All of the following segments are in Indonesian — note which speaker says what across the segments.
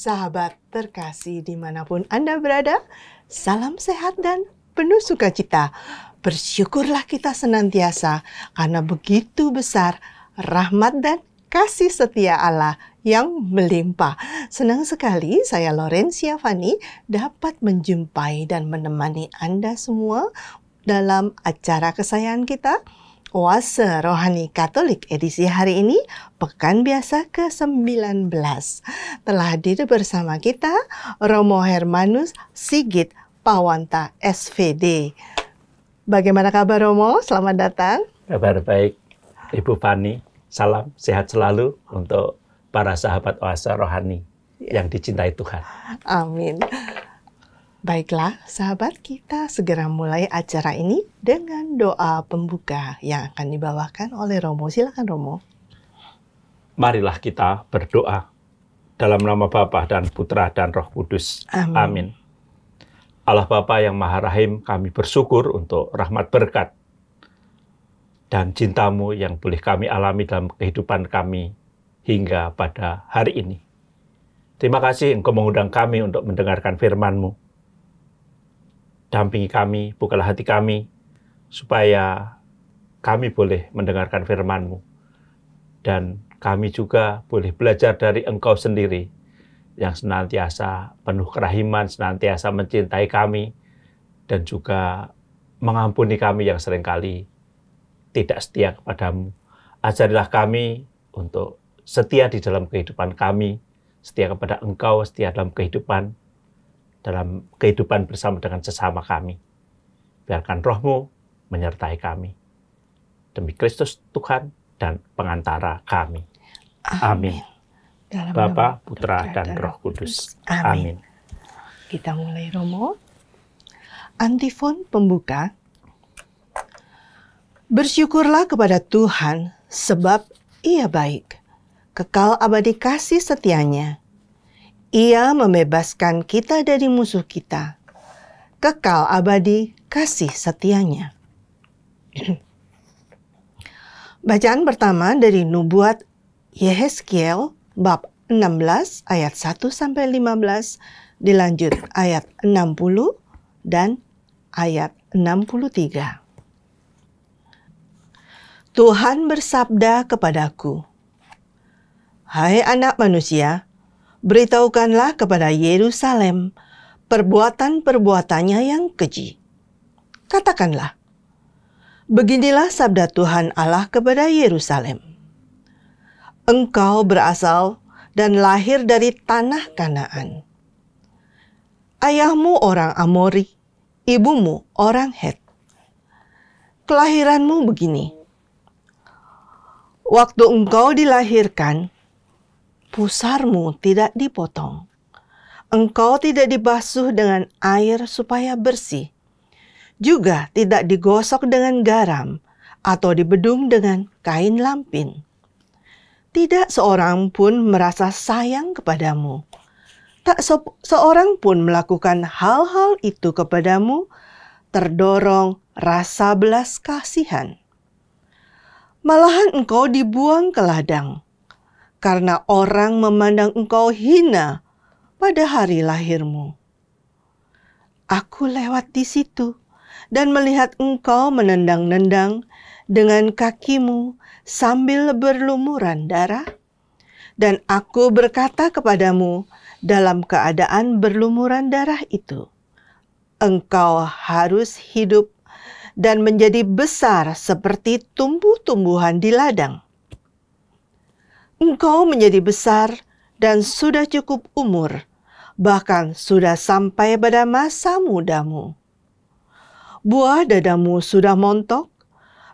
Speaker 1: Sahabat terkasih dimanapun Anda berada, salam sehat dan penuh sukacita. Bersyukurlah kita senantiasa karena begitu besar rahmat dan kasih setia Allah yang melimpah. Senang sekali saya Lorencia Fani dapat menjumpai dan menemani Anda semua dalam acara kesayangan kita, Oase Rohani Katolik edisi hari ini, Pekan Biasa ke-19. Telah hadir bersama kita Romo Hermanus Sigit Pawanta SVD. Bagaimana kabar Romo? Selamat datang.
Speaker 2: Kabar baik, Ibu Fani. Salam sehat selalu untuk para sahabat Oase Rohani yang dicintai Tuhan.
Speaker 1: Amin. Baiklah, sahabat, kita segera mulai acara ini dengan doa pembuka yang akan dibawakan oleh Romo. Silakan Romo.
Speaker 2: Marilah kita berdoa dalam nama Bapa dan Putra dan Roh Kudus.
Speaker 1: Amin.
Speaker 2: Amin. Allah Bapa yang Maha Rahim, kami bersyukur untuk rahmat berkat dan cinta-Mu yang boleh kami alami dalam kehidupan kami hingga pada hari ini. Terima kasih Engkau mengundang kami untuk mendengarkan firman-Mu. Dampingi kami, bukalah hati kami, supaya kami boleh mendengarkan firman-Mu. Dan kami juga boleh belajar dari Engkau sendiri, yang senantiasa penuh kerahiman, senantiasa mencintai kami, dan juga mengampuni kami yang seringkali tidak setia kepadamu. Ajarilah kami untuk setia di dalam kehidupan kami, setia kepada Engkau, setia dalam kehidupan bersama dengan sesama kami. Biarkan Roh-Mu menyertai kami. Demi Kristus Tuhan dan pengantara kami. Amin. Bapa, Putra, dan Roh Kudus. Amin.
Speaker 1: Kita mulai Romo. Antifon pembuka. Bersyukurlah kepada Tuhan sebab Ia baik. Kekal abadi kasih setianya. Ia membebaskan kita dari musuh kita. Kekal abadi kasih setianya. Bacaan pertama dari Nubuat Yehezkiel bab 16 ayat 1-15, dilanjut ayat 60 dan ayat 63. Tuhan bersabda kepadaku, "Hai anak manusia, beritahukanlah kepada Yerusalem perbuatan-perbuatannya yang keji. Katakanlah, beginilah sabda Tuhan Allah kepada Yerusalem. Engkau berasal dan lahir dari tanah Kanaan. Ayahmu orang Amori, ibumu orang Het. Kelahiranmu begini. Waktu engkau dilahirkan, pusarmu tidak dipotong. Engkau tidak dibasuh dengan air supaya bersih. Juga tidak digosok dengan garam atau dibedung dengan kain lampin. Tidak seorang pun merasa sayang kepadamu. Tak seorang pun melakukan hal-hal itu kepadamu, terdorong rasa belas kasihan. Malahan engkau dibuang ke ladang, karena orang memandang engkau hina pada hari lahirmu. Aku lewat di situ dan melihat engkau menendang-nendang dengan kakimu sambil berlumuran darah. Dan aku berkata kepadamu dalam keadaan berlumuran darah itu, engkau harus hidup dan menjadi besar seperti tumbuh-tumbuhan di ladang. Engkau menjadi besar dan sudah cukup umur, bahkan sudah sampai pada masa mudamu. Buah dadamu sudah montok,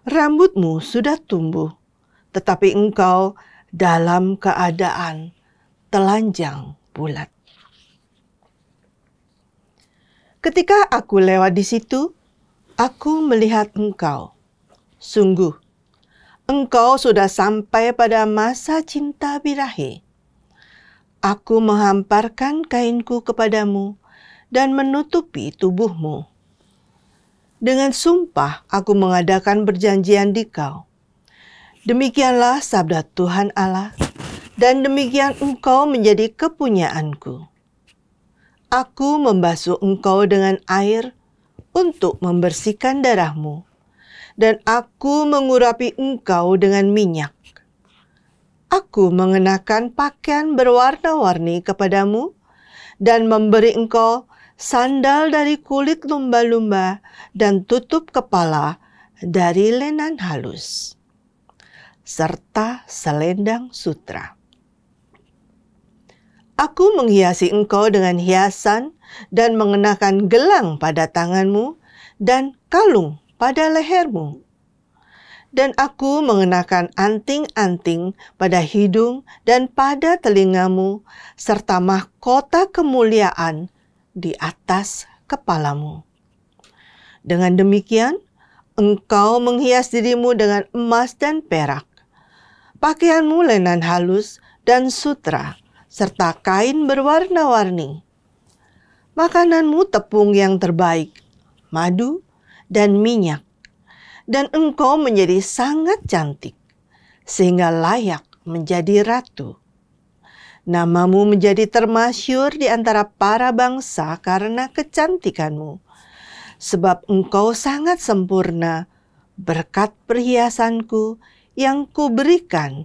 Speaker 1: rambutmu sudah tumbuh, tetapi engkau dalam keadaan telanjang bulat. Ketika aku lewat di situ, aku melihat engkau. Sungguh, engkau sudah sampai pada masa cinta birahi. Aku menghamparkan kainku kepadamu dan menutupi tubuhmu. Dengan sumpah aku mengadakan perjanjian di kau. Demikianlah sabda Tuhan Allah, dan demikian engkau menjadi kepunyaanku. Aku membasuh engkau dengan air untuk membersihkan darahmu, dan aku mengurapi engkau dengan minyak. Aku mengenakan pakaian berwarna-warni kepadamu, dan memberi engkau sandal dari kulit lumba-lumba dan tutup kepala dari lenan halus, serta selendang sutra. Aku menghiasi engkau dengan hiasan dan mengenakan gelang pada tanganmu dan kalung pada lehermu. Dan aku mengenakan anting-anting pada hidung dan pada telingamu, serta mahkota kemuliaan di atas kepalamu. Dengan demikian, engkau menghias dirimu dengan emas dan perak, pakaianmu lenan halus dan sutra, serta kain berwarna-warni. Makananmu tepung yang terbaik, madu, dan minyak. Dan engkau menjadi sangat cantik, sehingga layak menjadi ratu. Namamu menjadi termasyur di antara para bangsa karena kecantikanmu, sebab engkau sangat sempurna berkat perhiasanku yang kuberikan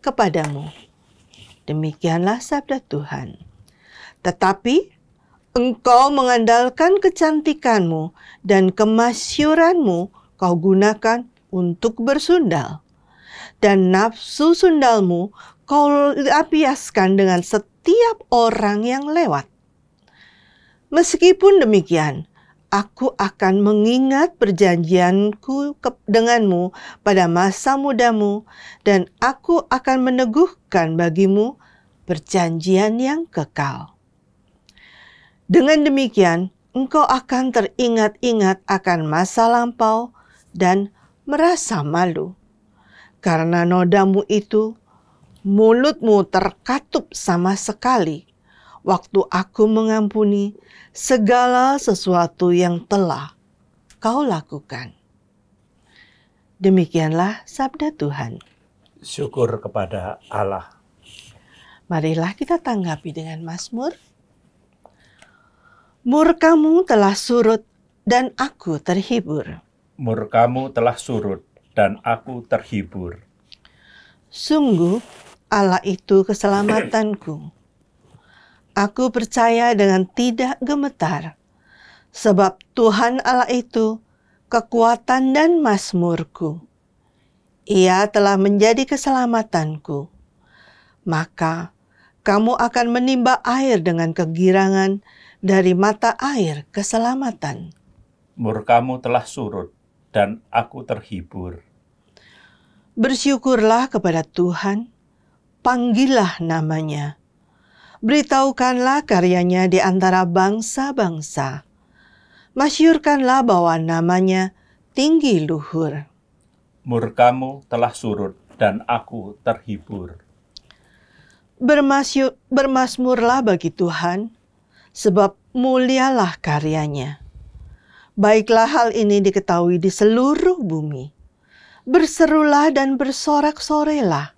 Speaker 1: kepadamu. Demikianlah sabda Tuhan. Tetapi engkau mengandalkan kecantikanmu dan kemasyuranmu kau gunakan untuk bersundal, dan nafsu sundalmu kau lampiaskan dengan setiap orang yang lewat. Meskipun demikian, aku akan mengingat perjanjianku denganmu pada masa mudamu, dan aku akan meneguhkan bagimu perjanjian yang kekal. Dengan demikian, engkau akan teringat-ingat akan masa lampau dan merasa malu. Karena nodamu itu, mulutmu terkatup sama sekali waktu aku mengampuni segala sesuatu yang telah kau lakukan. Demikianlah sabda Tuhan.
Speaker 2: Syukur kepada Allah.
Speaker 1: Marilah kita tanggapi dengan Mazmur. Murkamu telah surut dan aku terhibur.
Speaker 2: Murkamu telah surut dan aku terhibur.
Speaker 1: Sungguh Allah itu keselamatanku. Aku percaya dengan tidak gemetar, sebab Tuhan Allah itu kekuatan dan mazmurku. Ia telah menjadi keselamatanku. Maka kamu akan menimba air dengan kegirangan dari mata air keselamatan.
Speaker 2: Murkamu telah surut dan aku terhibur.
Speaker 1: Bersyukurlah kepada Tuhan, panggillah namanya. Beritahukanlah karyanya di antara bangsa-bangsa. Masyurkanlah bahwa namanya tinggi luhur.
Speaker 2: Murkamu telah surut dan aku terhibur.
Speaker 1: Bermasmurlah bagi Tuhan, sebab mulialah karyanya. Baiklah hal ini diketahui di seluruh bumi. Berserulah dan bersorak-sorailah,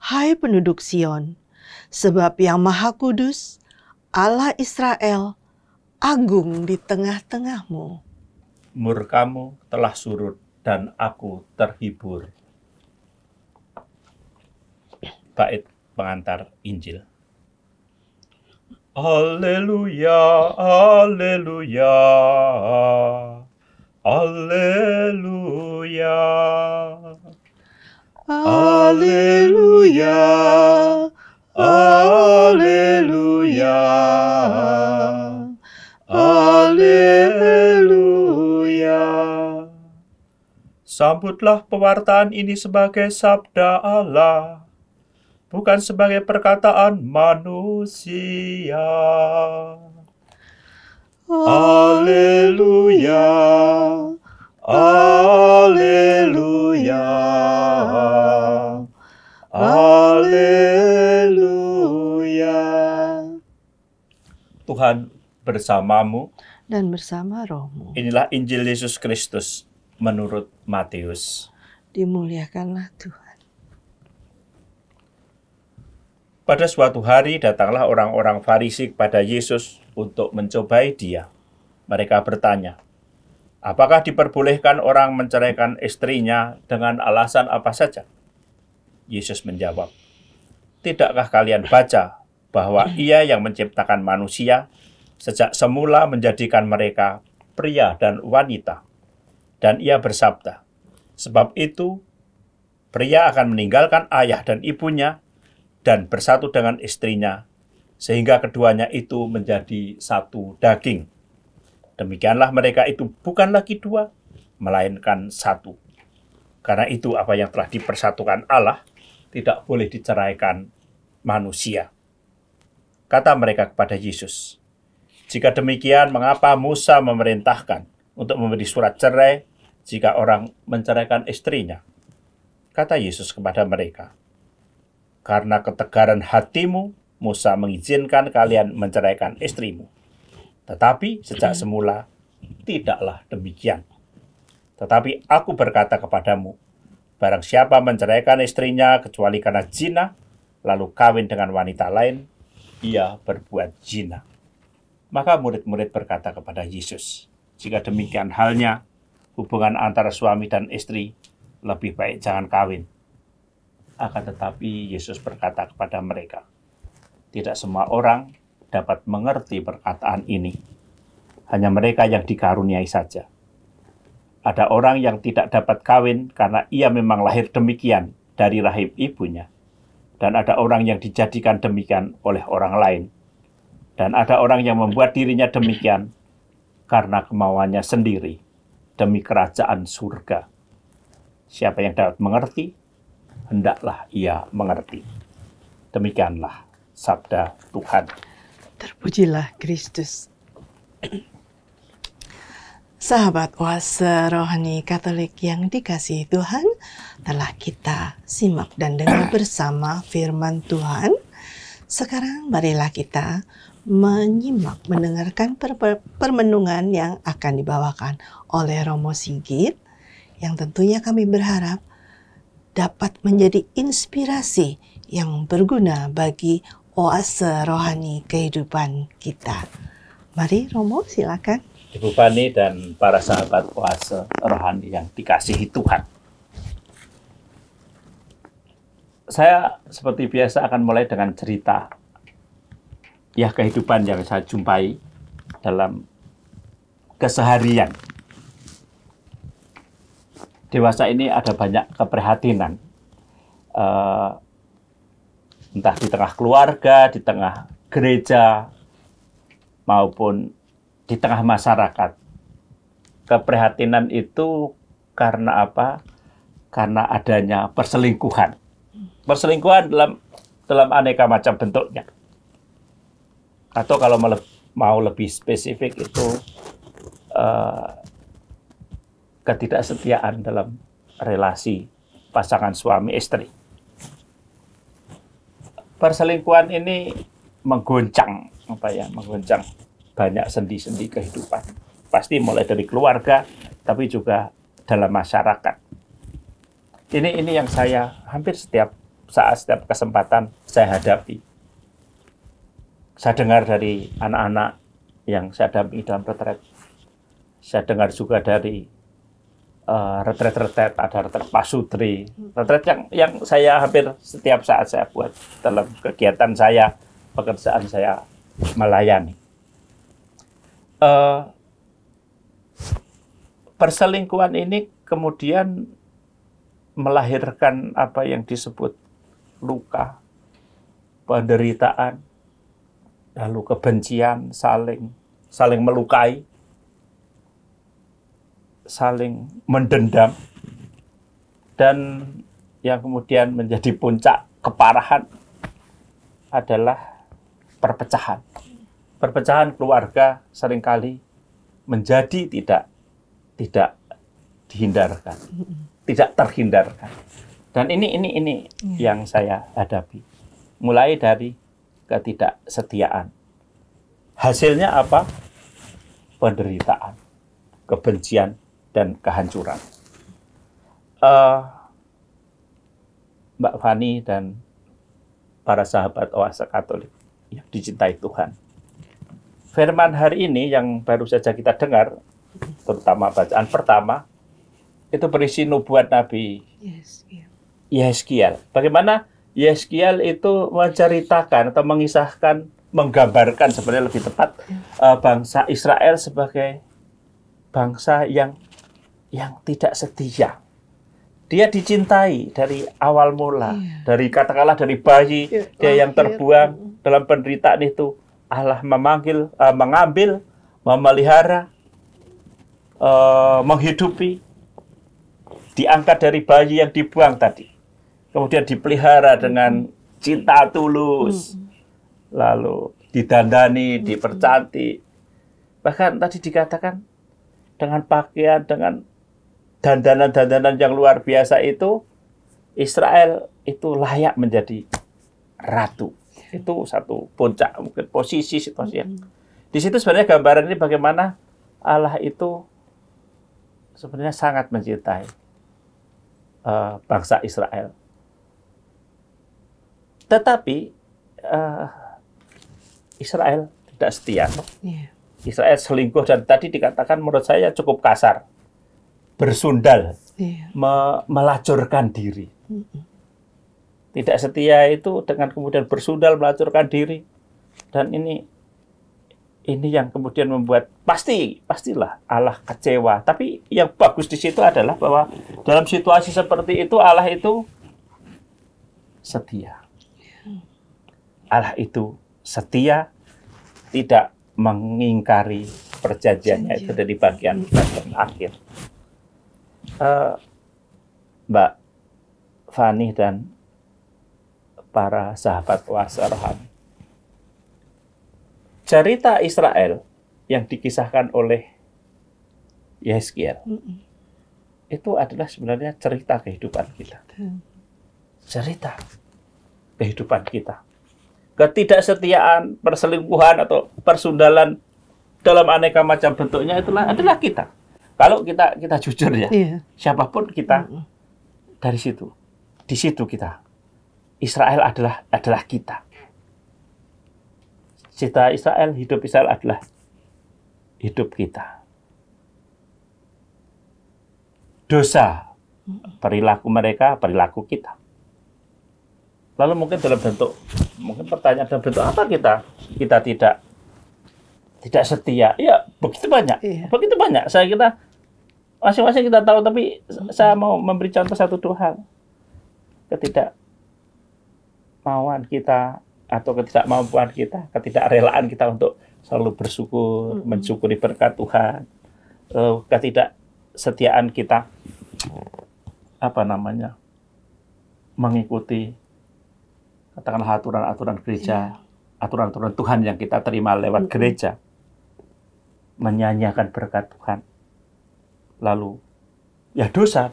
Speaker 1: hai penduduk Sion, sebab yang Maha Kudus, Allah Israel, agung di tengah-tengahmu.
Speaker 2: Murkamu telah surut dan aku terhibur. Bait pengantar Injil. Haleluya, haleluya, haleluya,
Speaker 1: Haleluya, haleluya, haleluya.
Speaker 2: Sambutlah pewartaan ini sebagai sabda Allah, bukan sebagai perkataan manusia. Haleluya, haleluya, haleluya. Tuhan bersamamu
Speaker 1: Dan bersama rohmu.
Speaker 2: Inilah Injil Yesus Kristus menurut Matius.
Speaker 1: Dimuliakanlah Tuhan.
Speaker 2: Pada suatu hari datanglah orang-orang Farisi kepada Yesus untuk mencobai dia. Mereka bertanya, apakah diperbolehkan orang menceraikan istrinya dengan alasan apa saja? Yesus menjawab, tidakkah kalian baca bahwa Ia yang menciptakan manusia sejak semula menjadikan mereka pria dan wanita? Dan Ia bersabda, sebab itu pria akan meninggalkan ayah dan ibunya dan bersatu dengan istrinya, sehingga keduanya itu menjadi satu daging. Demikianlah mereka itu bukan lagi dua, melainkan satu. Karena itu apa yang telah dipersatukan Allah tidak boleh diceraikan manusia. Kata mereka kepada Yesus, jika demikian mengapa Musa memerintahkan untuk memberi surat cerai jika orang menceraikan istrinya? Kata Yesus kepada mereka, karena ketegaran hatimu, Musa mengizinkan kalian menceraikan istrimu. Tetapi sejak semula, tidaklah demikian. Tetapi aku berkata kepadamu, barang siapa menceraikan istrinya kecuali karena zina, lalu kawin dengan wanita lain, ia berbuat zina. Maka murid-murid berkata kepada Yesus, jika demikian halnya, hubungan antara suami dan istri lebih baik jangan kawin. Akan tetapi Yesus berkata kepada mereka, tidak semua orang dapat mengerti perkataan ini. Hanya mereka yang dikaruniai saja. Ada orang yang tidak dapat kawin karena ia memang lahir demikian dari rahim ibunya. Dan ada orang yang dijadikan demikian oleh orang lain. Dan ada orang yang membuat dirinya demikian karena kemauannya sendiri demi kerajaan surga. Siapa yang dapat mengerti, hendaklah ia mengerti. Demikianlah sabda Tuhan.
Speaker 1: Terpujilah Kristus. Sahabat Oase Rohani Katolik yang dikasihi Tuhan, telah kita simak dan dengar bersama firman Tuhan. Sekarang marilah kita mendengarkan permenungan yang akan dibawakan oleh Romo Sigit, yang tentunya kami berharap dapat menjadi inspirasi yang berguna bagi oase rohani kehidupan kita. Mari Romo, silakan.
Speaker 2: Ibu Fani dan para sahabat oase rohani yang dikasihi Tuhan. Saya seperti biasa akan mulai dengan cerita kehidupan yang saya jumpai dalam keseharian. Dewasa ini ada banyak keprihatinan, entah di tengah keluarga, di tengah gereja, maupun di tengah masyarakat. Keprihatinan itu karena apa? Karena adanya perselingkuhan. Perselingkuhan dalam aneka macam bentuknya. Atau kalau mau lebih spesifik itu ketidaksetiaan dalam relasi pasangan suami istri. Perselingkuhan ini menggoncang banyak sendi-sendi kehidupan. Pasti mulai dari keluarga, tapi juga dalam masyarakat. Ini yang saya hampir setiap saat, setiap kesempatan saya hadapi. Saya dengar dari anak-anak yang saya dampingi dalam retret. Saya dengar juga dari retret-retret, ada retret pasutri, retret yang saya hampir setiap saat saya buat dalam kegiatan saya, pekerjaan saya melayani. Perselingkuhan ini kemudian melahirkan apa yang disebut luka, penderitaan, lalu kebencian, saling melukai, saling mendendam, dan yang kemudian menjadi puncak keparahan adalah perpecahan. Perpecahan keluarga seringkali menjadi tidak dihindarkan, tidak terhindarkan. Dan ini yang saya hadapi. Mulai dari ketidaksetiaan. Hasilnya apa? Penderitaan, kebencian, dan kehancuran. Mbak Fani dan para sahabat Oase Katolik yang dicintai Tuhan. Firman hari ini yang baru saja kita dengar, terutama bacaan pertama, itu berisi nubuat Nabi Yeskiel. Bagaimana Yeskiel itu menceritakan atau mengisahkan, menggambarkan sebenarnya lebih tepat bangsa Israel sebagai bangsa yang tidak setia. Dia dicintai dari awal mula, dari katakanlah dari bayi, dia yang terbuang dalam penderitaan itu, Allah mengambil, memelihara, menghidupi, diangkat dari bayi yang dibuang tadi, kemudian dipelihara dengan cinta tulus, lalu didandani, dipercantik, bahkan tadi dikatakan dengan pakaian, dengan dandanan-dandanan yang luar biasa itu, Israel itu layak menjadi ratu. Itu satu puncak, mungkin posisi situasi. Di situ sebenarnya gambaran ini bagaimana Allah itu sebenarnya sangat mencintai bangsa Israel. Tetapi Israel tidak setia. Israel selingkuh, dan tadi dikatakan menurut saya cukup kasar. Bersundal, melacurkan diri. Tidak setia itu dengan kemudian bersundal, melacurkan diri. Dan ini yang kemudian membuat pastilah Allah kecewa. Tapi yang bagus di situ adalah bahwa dalam situasi seperti itu Allah itu setia. Allah itu setia, tidak mengingkari perjanjiannya itu dari bagian akhir. Mbak Fani dan para sahabat Oase Rohani, cerita Israel yang dikisahkan oleh Yeskiel itu adalah sebenarnya cerita kehidupan kita. Cerita kehidupan kita. Ketidaksetiaan, perselingkuhan atau persundalan dalam aneka macam bentuknya adalah kita. Kalau kita jujur ya, siapapun kita dari situ, di situ kita, Israel adalah kita. Cita Israel, hidup Israel adalah hidup kita. Dosa, perilaku mereka, perilaku kita. Lalu mungkin dalam bentuk, pertanyaan dalam bentuk apa kita tidak setia? Ya, begitu banyak. Begitu banyak. Saya kira masing-masing kita tahu, tapi saya mau memberi contoh satu dua hal. Ketidakmauan kita atau ketidakmampuan kita, ketidakrelaan kita untuk selalu bersyukur, mensyukuri berkat Tuhan, ketidaksetiaan kita mengikuti katakanlah aturan-aturan gereja, aturan-aturan Tuhan yang kita terima lewat gereja, menyanyiakan berkat Tuhan. Lalu ya dosa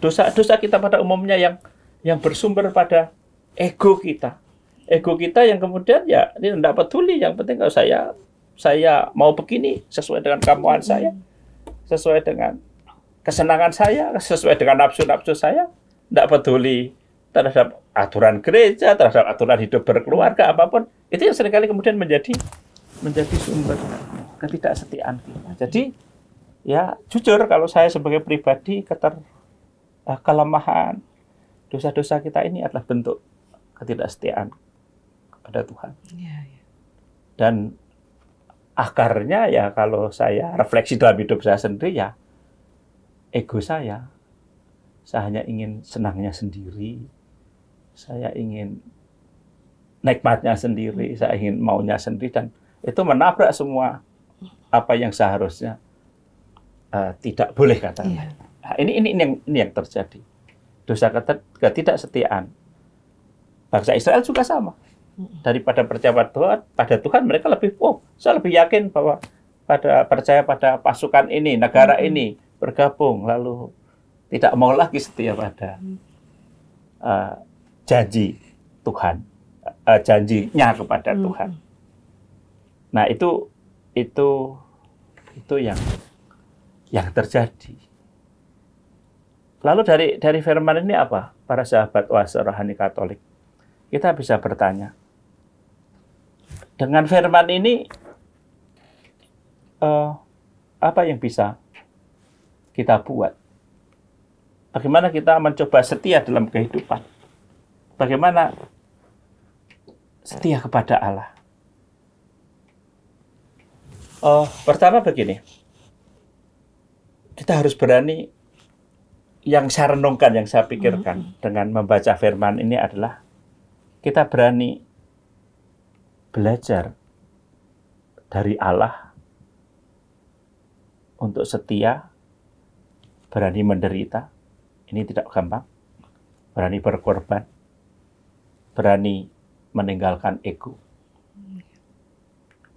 Speaker 2: kita pada umumnya yang bersumber pada ego kita yang kemudian ya ini tidak peduli, yang penting kalau saya mau begini sesuai dengan kemauan saya, sesuai dengan kesenangan saya, sesuai dengan nafsu saya, tidak peduli terhadap aturan gereja, terhadap aturan hidup berkeluarga, apapun. Itu yang seringkali kemudian menjadi sumber ketidaksetiaan kita. Jadi ya jujur, kalau saya sebagai pribadi kelemahan, dosa-dosa kita ini adalah bentuk ketidaksetiaan kepada Tuhan. Dan akarnya ya kalau saya refleksi dalam hidup saya sendiri, ya ego saya hanya ingin senangnya sendiri, saya ingin nikmatnya sendiri, saya ingin maunya sendiri, dan itu menabrak semua apa yang seharusnya tidak boleh katakan. Nah, ini yang terjadi. Dosa ketidaksetiaan. Bangsa Israel juga sama. Daripada percaya pada Tuhan, mereka saya lebih yakin bahwa percaya pada pasukan ini, negara ini, bergabung, lalu tidak mau lagi setia pada janji Tuhan, janjinya kepada Tuhan. Nah, itu yang terjadi. Lalu dari firman ini apa? Para sahabat Oase Rohani Katolik, kita bisa bertanya, dengan firman ini, apa yang bisa kita buat? Bagaimana kita mencoba setia dalam kehidupan? Bagaimana setia kepada Allah? Pertama begini, kita harus berani. Yang saya renungkan, yang saya pikirkan dengan membaca firman ini adalah kita berani belajar dari Allah untuk setia, berani menderita. Ini tidak gampang. Berani berkorban, berani meninggalkan ego.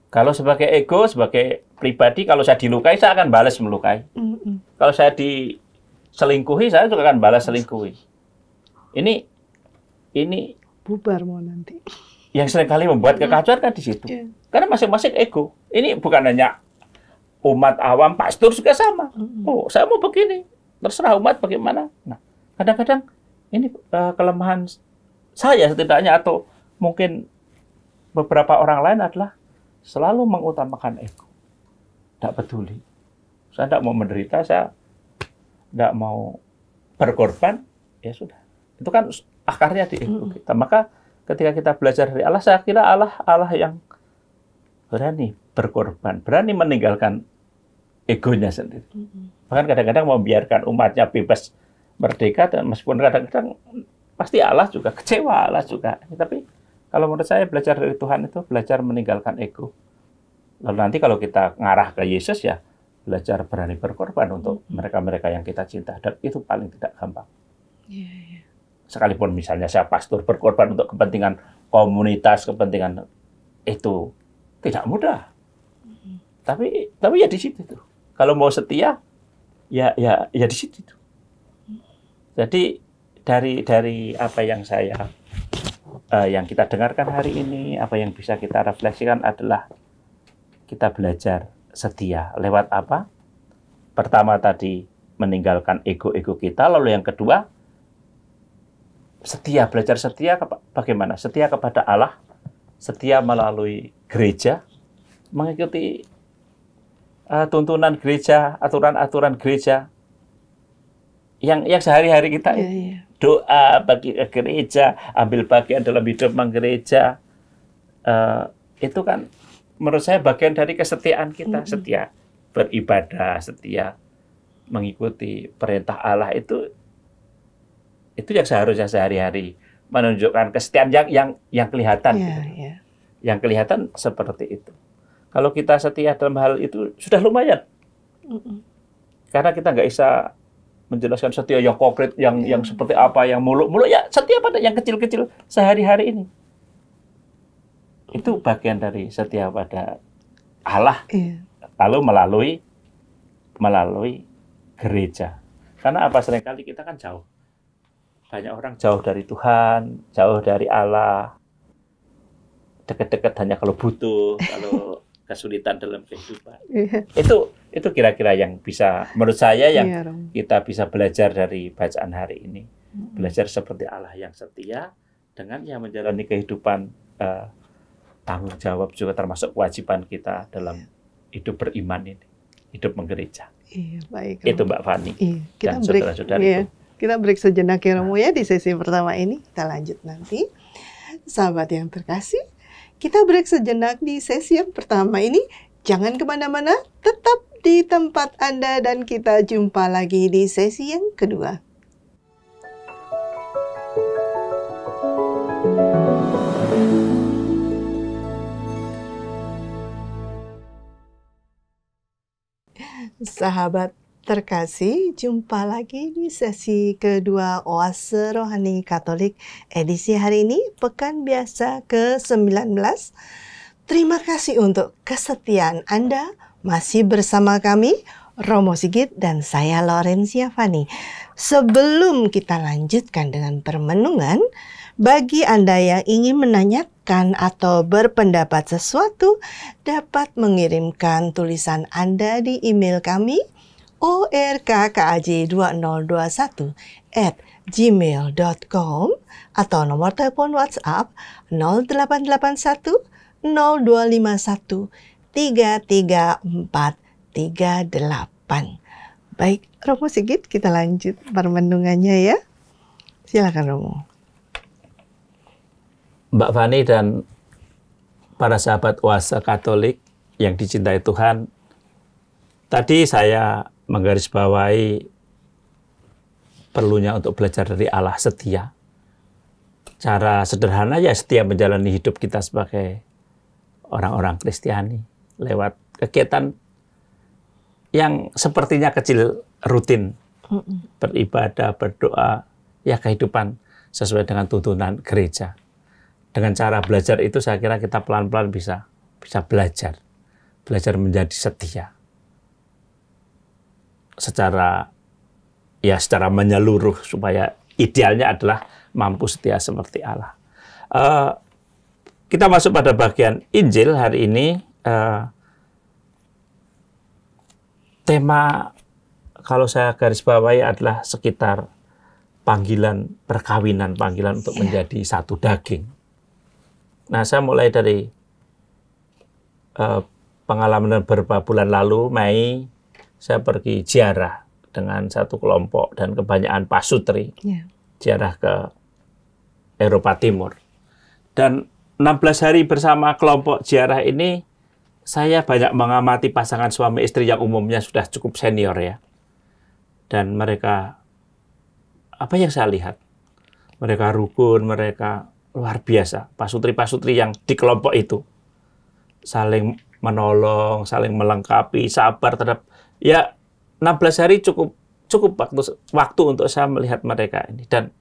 Speaker 2: Kalau sebagai ego, sebagai pribadi, kalau saya dilukai, saya akan balas melukai. Kalau saya diselingkuhi, saya juga akan balas selingkuhi. Ini
Speaker 1: bubar mau nanti.
Speaker 2: Yang seringkali membuat kekacauan kan di situ. Karena masing-masing ego. Ini bukan hanya umat awam, pastor juga sama. Oh, saya mau begini. Terserah umat bagaimana. Nah, kadang-kadang ini kelemahan saya setidaknya, atau mungkin beberapa orang lain adalah selalu mengutamakan ego. Tidak peduli. Saya tidak mau menderita, saya tidak mau berkorban, ya sudah. Itu kan akarnya di ego kita. Maka ketika kita belajar dari Allah, saya kira Allah yang berani berkorban, berani meninggalkan egonya sendiri. Bahkan kadang-kadang membiarkan umatnya bebas merdeka, dan meskipun kadang-kadang pasti Allah juga kecewa, Allah juga. Tapi kalau menurut saya belajar dari Tuhan itu belajar meninggalkan ego. Lalu nanti kalau kita ngarah ke Yesus, ya belajar berani berkorban untuk mereka-mereka yang kita cinta. Dan itu paling tidak gampang. Sekalipun misalnya saya pastor berkorban untuk kepentingan komunitas, kepentingan itu tidak mudah. Tapi ya di situ tuh. Kalau mau setia, ya di situ tuh. Jadi dari apa yang yang kita dengarkan hari ini, apa yang bisa kita refleksikan adalah kita belajar setia. Lewat apa? Pertama tadi meninggalkan ego-ego kita, lalu yang kedua setia, belajar setia bagaimana? Setia kepada Allah, setia melalui gereja, mengikuti tuntunan gereja, aturan-aturan gereja yang sehari-hari kita doa bagi gereja, ambil bagian dalam hidup menggereja, itu kan menurut saya bagian dari kesetiaan kita. Setia beribadah, setia mengikuti perintah Allah, itu yang seharusnya sehari-hari menunjukkan kesetiaan yang kelihatan. Yang kelihatan seperti itu. Kalau kita setia dalam hal itu sudah lumayan. Karena kita nggak bisa menjelaskan setia yang konkret, yang seperti apa, yang muluk-muluk, ya setia pada yang kecil-kecil sehari-hari ini. Itu bagian dari setia pada Allah. Lalu melalui gereja. Karena apa? Seringkali kita kan jauh. Banyak orang jauh dari Tuhan, jauh dari Allah. Dekat-dekat hanya kalau butuh, kalau kesulitan dalam kehidupan. Itu kira-kira yang bisa, menurut saya, yang kita bisa belajar dari bacaan hari ini. Belajar seperti Allah yang setia, dengan yang menjalani kehidupan tanggung jawab juga termasuk kewajiban kita dalam hidup beriman ini, hidup menggereja.
Speaker 1: Baik.
Speaker 2: Itu Mbak Fani dan saudara-saudari.
Speaker 1: Kita break sejenak ya Romo ya di sesi pertama ini. Kita lanjut nanti. Sahabat yang terkasih, kita break sejenak di sesi yang pertama ini. Jangan kemana-mana, tetap di tempat Anda dan kita jumpa lagi di sesi yang kedua. Sahabat terkasih, jumpa lagi di sesi kedua Oase Rohani Katolik edisi hari ini, Pekan Biasa ke-19. Terima kasih untuk kesetiaan Anda masih bersama kami, Romo Sigit dan saya Laurencia Fani. Sebelum kita lanjutkan dengan permenungan, bagi Anda yang ingin menanyakan atau berpendapat sesuatu, dapat mengirimkan tulisan Anda di email kami orkkaj2021@gmail.com atau nomor telepon WhatsApp 0881 0251 334 38. Baik, Romo Sigit, kita lanjut permenungannya ya. Silakan Romo.
Speaker 2: Mbak Fani dan para sahabat Oase Katolik yang dicintai Tuhan, tadi saya menggarisbawahi perlunya untuk belajar dari Allah setia. Cara sederhana ya setia menjalani hidup kita sebagai orang-orang Kristiani lewat kegiatan yang sepertinya kecil, rutin, beribadah, berdoa, ya kehidupan sesuai dengan tuntunan gereja. Dengan cara belajar itu saya kira kita pelan-pelan bisa belajar menjadi setia. Secara menyeluruh supaya idealnya adalah mampu setia seperti Allah. Kita masuk pada bagian Injil hari ini. Tema kalau saya garis bawahi adalah sekitar panggilan perkawinan, panggilan untuk menjadi satu daging. Nah, saya mulai dari pengalaman beberapa bulan lalu, Mei, saya pergi ziarah dengan satu kelompok dan kebanyakan pasutri, ziarah ke Eropa Timur. Dan 16 hari bersama kelompok ziarah ini, saya banyak mengamati pasangan suami istri yang umumnya sudah cukup senior ya. Dan mereka, apa yang saya lihat? Mereka rukun, mereka luar biasa. Pasutri-pasutri yang di kelompok itu. Saling menolong, saling melengkapi, sabar terhadap. Ya, 16 hari cukup waktu untuk saya melihat mereka ini. Dan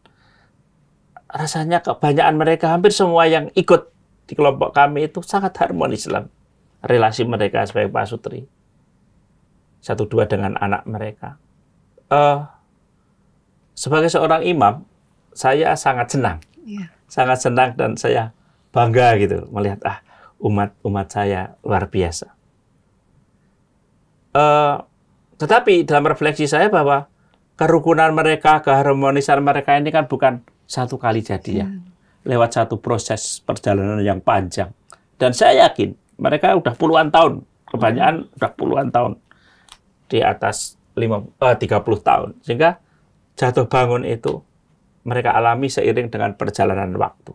Speaker 2: rasanya kebanyakan mereka, hampir semua yang ikut di kelompok kami itu sangat harmonis dalam relasi mereka sebagai pasutri. 1-2 dengan anak mereka. Sebagai seorang imam, saya sangat senang. Sangat senang dan saya bangga gitu melihat umat saya luar biasa. Tetapi dalam refleksi saya bahwa kerukunan mereka, keharmonisan mereka ini kan bukan satu kali jadi ya. Lewat satu proses perjalanan yang panjang. Dan saya yakin mereka udah puluhan tahun, kebanyakan udah puluhan tahun, di atas 30 tahun. Sehingga jatuh bangun itu mereka alami seiring dengan perjalanan waktu.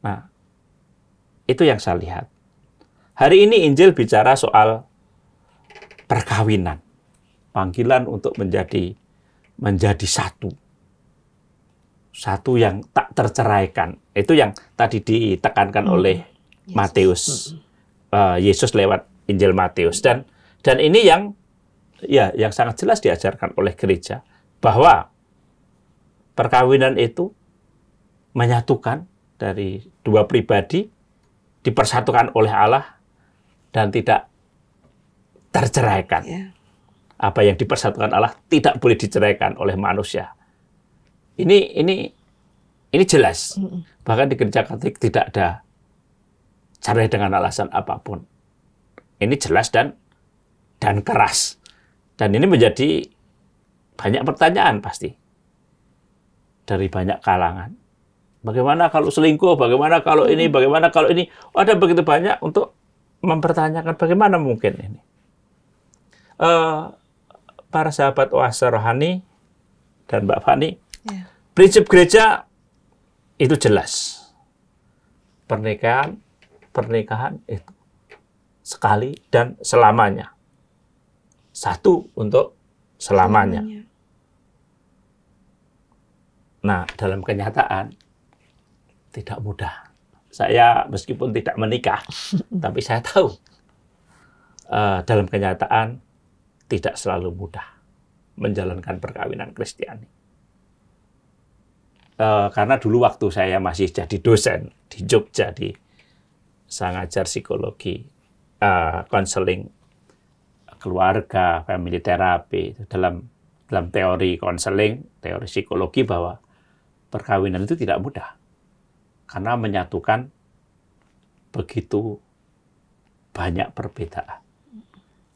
Speaker 2: Nah, itu yang saya lihat. Hari ini Injil bicara soal perkawinan. Panggilan untuk menjadi satu. Satu yang tak terceraikan. Itu yang tadi ditekankan oleh Matius. Yesus lewat Injil Matius. Dan ini yang sangat jelas diajarkan oleh gereja. Bahwa perkawinan itu menyatukan dari dua pribadi, dipersatukan oleh Allah, dan tidak terceraikan. Apa yang dipersatukan Allah tidak boleh diceraikan oleh manusia. Ini jelas. Bahkan di gereja Katolik tidak ada cerai dengan alasan apapun. Ini jelas dan keras. Dan ini menjadi banyak pertanyaan pasti dari banyak kalangan. Bagaimana kalau selingkuh? Bagaimana kalau ini? Bagaimana kalau ini? Ada begitu banyak untuk mempertanyakan bagaimana mungkin ini. Para sahabat Oase Rohani dan Mbak Fani, prinsip gereja itu jelas. Pernikahan itu sekali dan selamanya. Satu untuk selamanya. Nah, dalam kenyataan tidak mudah. Saya meskipun tidak menikah, tapi saya tahu dalam kenyataan tidak selalu mudah menjalankan perkawinan Kristiani. Karena dulu waktu saya masih jadi dosen di Jogja, saya ngajar psikologi, konseling keluarga, family therapy, dalam teori konseling, teori psikologi bahwa perkawinan itu tidak mudah. Karena menyatukan begitu banyak perbedaan.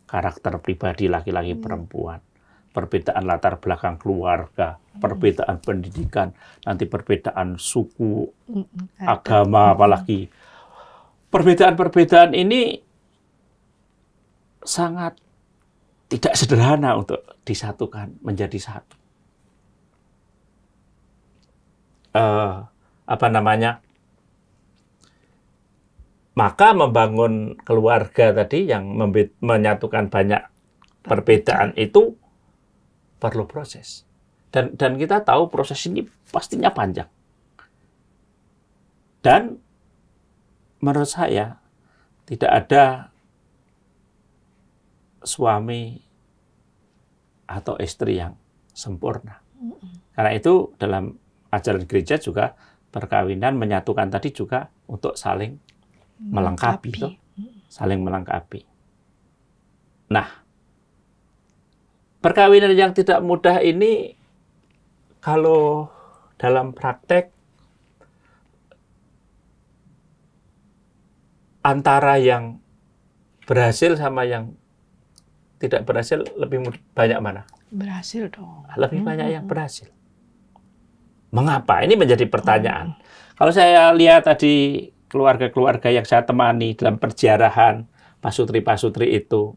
Speaker 2: Karakter pribadi laki-laki perempuan, perbedaan latar belakang keluarga, perbedaan pendidikan, nanti perbedaan suku, agama, apalagi perbedaan-perbedaan ini sangat tidak sederhana untuk disatukan menjadi satu. Maka membangun keluarga tadi yang menyatukan banyak perbedaan itu perlu proses. Dan kita tahu proses ini pastinya panjang. Dan menurut saya tidak ada suami atau istri yang sempurna. Karena itu dalam ajaran gereja juga perkawinan menyatukan tadi juga untuk saling melengkapi. Saling melengkapi. Nah, perkawinan yang tidak mudah ini kalau dalam praktek antara yang berhasil sama yang tidak berhasil lebih banyak mana?
Speaker 1: Berhasil dong.
Speaker 2: Lebih banyak yang berhasil. Mengapa? Ini menjadi pertanyaan. Kalau saya lihat tadi keluarga-keluarga yang saya temani dalam perjarahan pasutri-pasutri itu,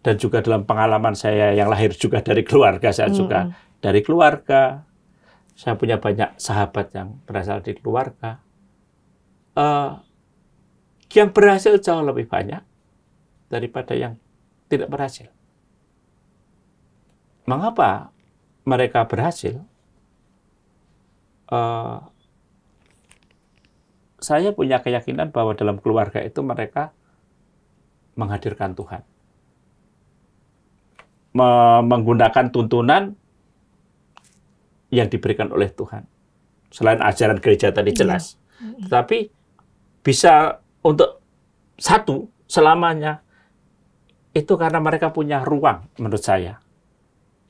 Speaker 2: dan juga dalam pengalaman saya yang lahir juga dari keluarga, saya juga dari keluarga, saya punya banyak sahabat yang berasal dari keluarga. Yang berhasil jauh lebih banyak daripada yang tidak berhasil. Mengapa mereka berhasil? Saya punya keyakinan bahwa dalam keluarga itu mereka menghadirkan Tuhan. Menggunakan tuntunan yang diberikan oleh Tuhan. Selain ajaran gereja tadi jelas. Tetapi bisa untuk satu selamanya. Itu karena mereka punya ruang menurut saya.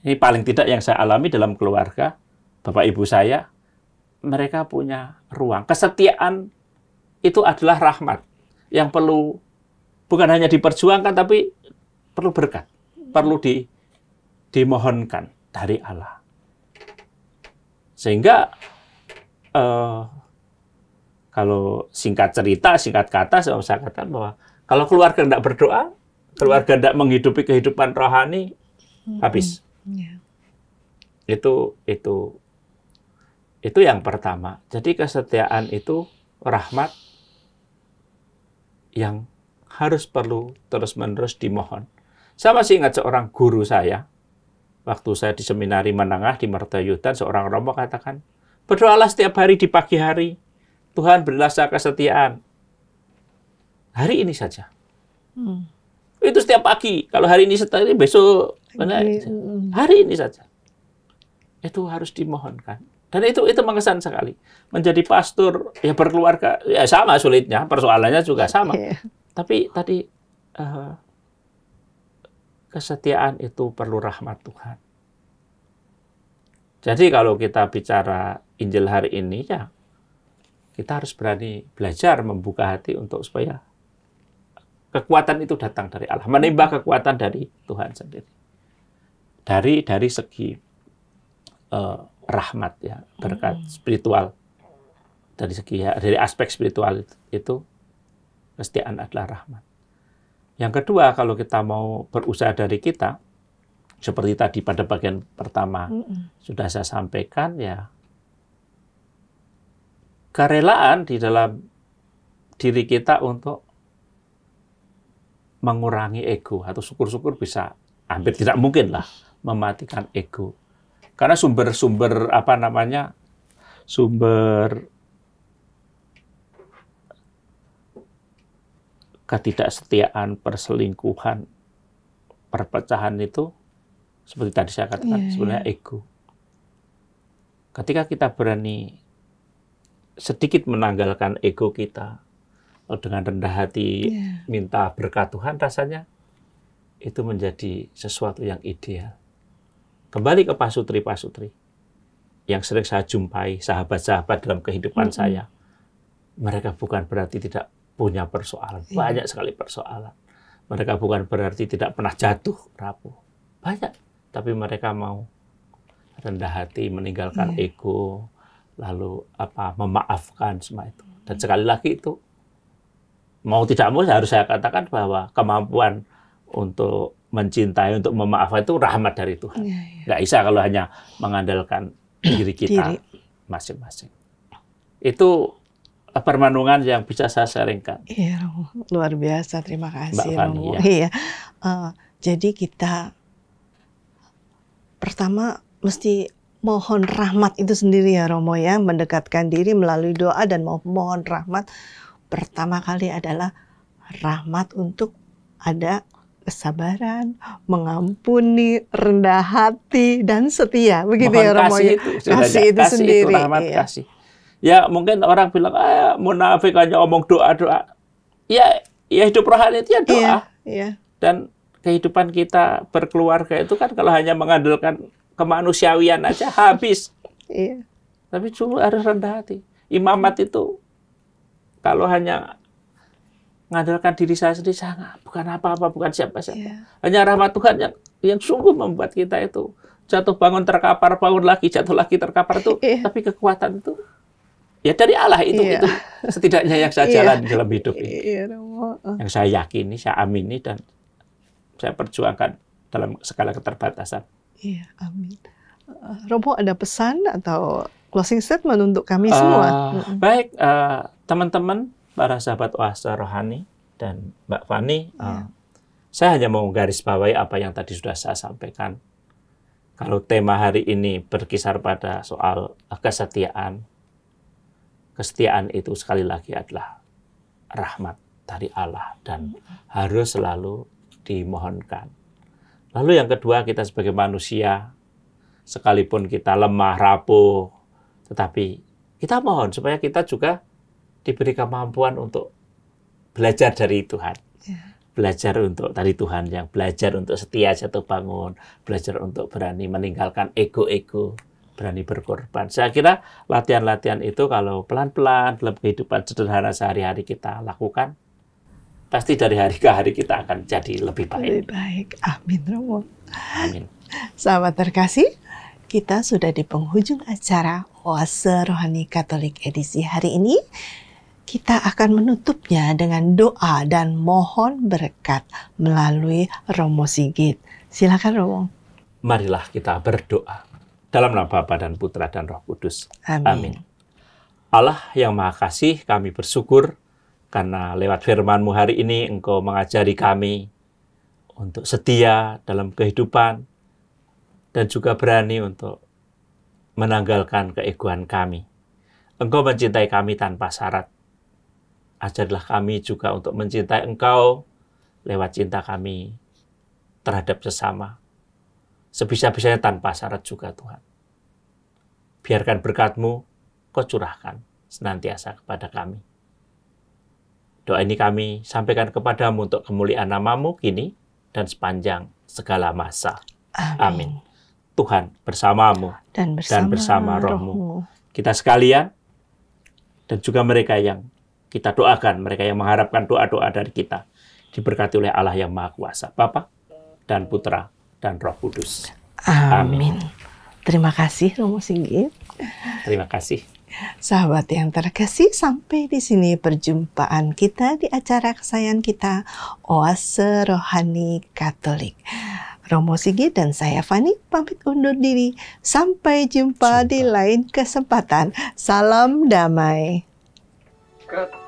Speaker 2: Ini paling tidak yang saya alami dalam keluarga, Bapak Ibu saya, mereka punya ruang. Kesetiaan itu adalah rahmat yang perlu bukan hanya diperjuangkan, tapi perlu berkat, perlu dimohonkan dari Allah. Sehingga kalau singkat cerita, singkat kata, saya katakan bahwa kalau keluarga tidak berdoa, keluarga tidak menghidupi kehidupan rohani, habis. Itu yang pertama. Jadi kesetiaan itu rahmat yang harus perlu terus-menerus dimohon. Saya masih ingat seorang guru saya, waktu saya di seminari menengah di Mertoyudan, seorang romo katakan, berdoalah setiap hari di pagi hari, Tuhan berilah saya kesetiaan. Hari ini saja. Itu setiap pagi. Kalau hari ini setari, besok hari ini saja. Itu harus dimohonkan. Dan itu mengesan sekali. Menjadi pastor, ya berkeluarga, ya sama sulitnya, persoalannya juga sama. Tapi tadi kesetiaan itu perlu rahmat Tuhan. Jadi kalau kita bicara Injil hari ini, ya kita harus berani belajar membuka hati untuk supaya kekuatan itu datang dari Allah, menimba kekuatan dari Tuhan sendiri. Dari segi rahmat, ya, berkat spiritual, dari aspek spiritual itu kesetiaan adalah rahmat. Yang kedua, kalau kita mau berusaha dari kita, seperti tadi pada bagian pertama sudah saya sampaikan, ya, kerelaan di dalam diri kita untuk mengurangi ego, atau syukur-syukur bisa, hampir tidak mungkin lah, mematikan ego. Karena sumber ketidaksetiaan, perselingkuhan, perpecahan itu, seperti tadi saya katakan, sebenarnya ego. Ketika kita berani sedikit menanggalkan ego kita, dengan rendah hati minta berkat Tuhan, rasanya itu menjadi sesuatu yang ideal. Kembali ke pasutri-pasutri yang sering saya jumpai, sahabat-sahabat dalam kehidupan saya, mereka bukan berarti tidak punya persoalan, banyak sekali persoalan. Mereka bukan berarti tidak pernah jatuh, rapuh, banyak. Tapi mereka mau rendah hati, meninggalkan ego, lalu memaafkan semua itu. Dan sekali lagi itu mau tidak mau harus saya katakan bahwa kemampuan untuk mencintai, untuk memaafkan itu rahmat dari Tuhan. Nggak bisa kalau hanya mengandalkan diri kita masing-masing. Itu permenungan yang bisa saya sharingkan.
Speaker 1: Iya, luar biasa. Terima kasih,
Speaker 2: Mbak Fani,
Speaker 1: Romo.
Speaker 2: ya.
Speaker 1: Iya. Jadi kita pertama mesti mohon rahmat itu sendiri ya, Romo ya, mendekatkan diri melalui doa dan mohon rahmat. Pertama kali adalah rahmat untuk ada kesabaran, mengampuni, rendah hati, dan setia. Begitu
Speaker 2: Mohon
Speaker 1: ya, Romo
Speaker 2: kasih
Speaker 1: ya.
Speaker 2: itu,
Speaker 1: Kasih itu
Speaker 2: kasih
Speaker 1: sendiri.
Speaker 2: itu rahmat,
Speaker 1: Iya.
Speaker 2: kasih. Ya mungkin orang bilang, munafik hanya omong doa-doa. Ya hidup rohani itu ya doa.
Speaker 1: Iya, iya.
Speaker 2: Dan kehidupan kita berkeluarga itu kan kalau hanya mengandalkan kemanusiawian aja habis.
Speaker 1: Iya.
Speaker 2: Tapi cuma harus rendah hati. Imamat itu kalau hanya mengandalkan diri saya sendiri, saya bukan apa-apa, bukan siapa-siapa.
Speaker 1: Iya.
Speaker 2: Hanya rahmat Tuhan yang sungguh membuat kita itu jatuh bangun terkapar, bangun lagi, jatuh lagi terkapar itu.
Speaker 1: Iya.
Speaker 2: Tapi kekuatan itu ya dari Allah itu.
Speaker 1: Iya.
Speaker 2: Itu setidaknya yang saya jalan dalam hidup ini.
Speaker 1: Iya, Romo.
Speaker 2: Yang saya yakini, saya amini, dan saya perjuangkan dalam segala keterbatasan.
Speaker 1: Iya, amin. Romo, ada pesan atau closing statement untuk kami semua?
Speaker 2: Baik, teman-teman, para sahabat Oase Rohani dan Mbak Fani, saya hanya mau garis bawahi apa yang tadi sudah saya sampaikan. Kalau tema hari ini berkisar pada soal kesetiaan, kesetiaan itu sekali lagi adalah rahmat dari Allah dan harus selalu dimohonkan. Lalu yang kedua, kita sebagai manusia, sekalipun kita lemah, rapuh, tetapi kita mohon supaya kita juga diberi kemampuan untuk belajar dari Tuhan. Belajar untuk dari Tuhan, yang belajar untuk setia, jatuh bangun, belajar untuk berani meninggalkan ego-ego, berani berkorban. Saya kira latihan-latihan itu kalau pelan-pelan dalam kehidupan sederhana sehari-hari kita lakukan, pasti dari hari ke hari kita akan jadi lebih baik.
Speaker 1: Lebih baik. Amin, Romo.
Speaker 2: Amin.
Speaker 1: Sahabat terkasih, kita sudah di penghujung acara Oase Rohani Katolik edisi hari ini. Kita akan menutupnya dengan doa dan mohon berkat melalui Romo Sigit. Silakan, Romo.
Speaker 2: Marilah kita berdoa. Dalam nama Bapa dan Putra dan Roh Kudus.
Speaker 1: Amin.
Speaker 2: Allah yang Maha Kasih, kami bersyukur karena lewat firman-Mu hari ini Engkau mengajari kami untuk setia dalam kehidupan dan juga berani untuk menanggalkan keegoan kami. Engkau mencintai kami tanpa syarat. Ajarlah kami juga untuk mencintai Engkau lewat cinta kami terhadap sesama. Sebisa-bisanya tanpa syarat juga, Tuhan. Biarkan berkat-Mu Kau curahkan senantiasa kepada kami. Doa ini kami sampaikan kepadamu untuk kemuliaan nama-Mu kini dan sepanjang segala masa. Amin. Tuhan bersamamu
Speaker 1: Dan
Speaker 2: bersama Roh-Mu. Kita sekalian dan juga mereka yang kita doakan, mereka yang mengharapkan doa-doa dari kita, diberkati oleh Allah yang Maha Kuasa, Bapa dan Putra dan Roh Kudus.
Speaker 1: Amin. Terima kasih, Romo Sigit.
Speaker 2: Terima kasih.
Speaker 1: Sahabat yang terkasih, sampai di sini perjumpaan kita di acara kesayangan kita, Oase Rohani Katolik. Romo Sigit dan saya Fani pamit undur diri. Sampai jumpa di lain kesempatan. Salam damai.
Speaker 3: Cut.